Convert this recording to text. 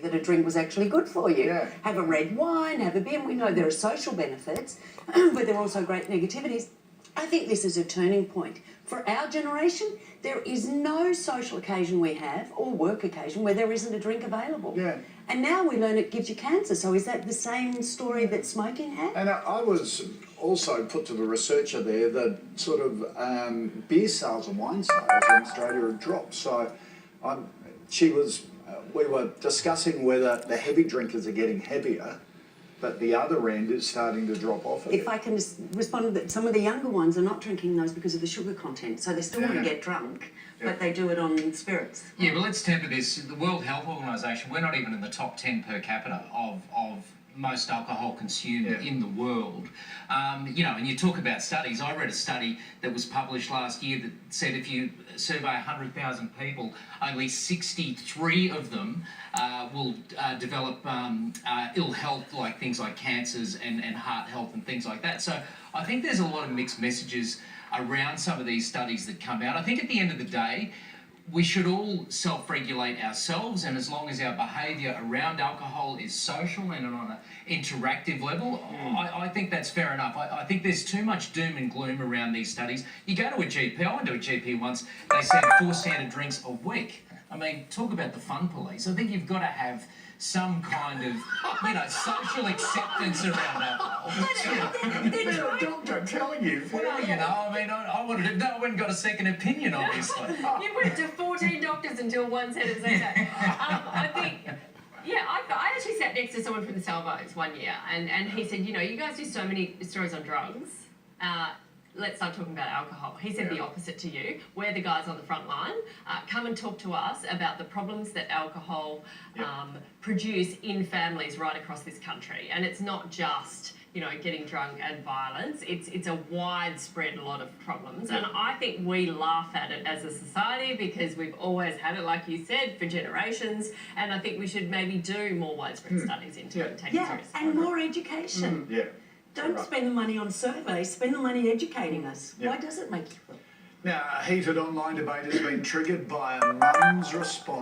that a drink was actually good for you. Yeah. Have a red wine, have a beer. We know there are social benefits, but there are also great negativities. I think this is a turning point. For our generation, there is no social occasion we have, or work occasion, where there isn't a drink available. Yeah. And now we learn it gives you cancer. So is that the same story that smoking had? And I was also put to the researcher there that sort of beer sales and wine sales in Australia have dropped. So we were discussing whether the heavy drinkers are getting heavier, but the other end is starting to drop off. If I can respond, that some of the younger ones are not drinking those because of the sugar content, so they still want to get drunk, but they do it on spirits. Yeah, but let's temper this. The World Health Organisation, we're not even in the top 10 per capita of most alcohol consumed in the world. You know, and you talk about studies. I read a study that was published last year that said if you survey 100,000 people, only 63 of them will develop ill health, like things like cancers and heart health and things like that. So I think there's a lot of mixed messages around some of these studies that come out. I think at the end of the day, we should all self-regulate ourselves, and as long as our behaviour around alcohol is social and on an interactive level, I think that's fair enough. I think there's too much doom and gloom around these studies. You go to a GP, I went to a GP once, they said 4 standard drinks a week. I mean, talk about the fun police. I think you've got to have some kind of, you know, social acceptance around alcohol. I'm telling you. Well, you know, I mean, I wanted to, no, I went and got a second opinion, obviously. You went to 14 doctors until one said it. I think, yeah, I actually sat next to someone from the Salvos one year, and he said, you know, you guys do so many stories on drugs. Let's start talking about alcohol. He said the opposite to you. We're the guys on the front line. Come and talk to us about the problems that alcohol produce in families right across this country. And it's not just, you know, getting drunk and violence. It's a widespread lot of problems. And I think we laugh at it as a society because we've always had it, like you said, for generations. And I think we should maybe do more widespread studies into it and take it seriously. And more education. Don't spend the money on surveys, spend the money educating us. Why does it make you feel? Now, a heated online debate has been triggered by a mum's response.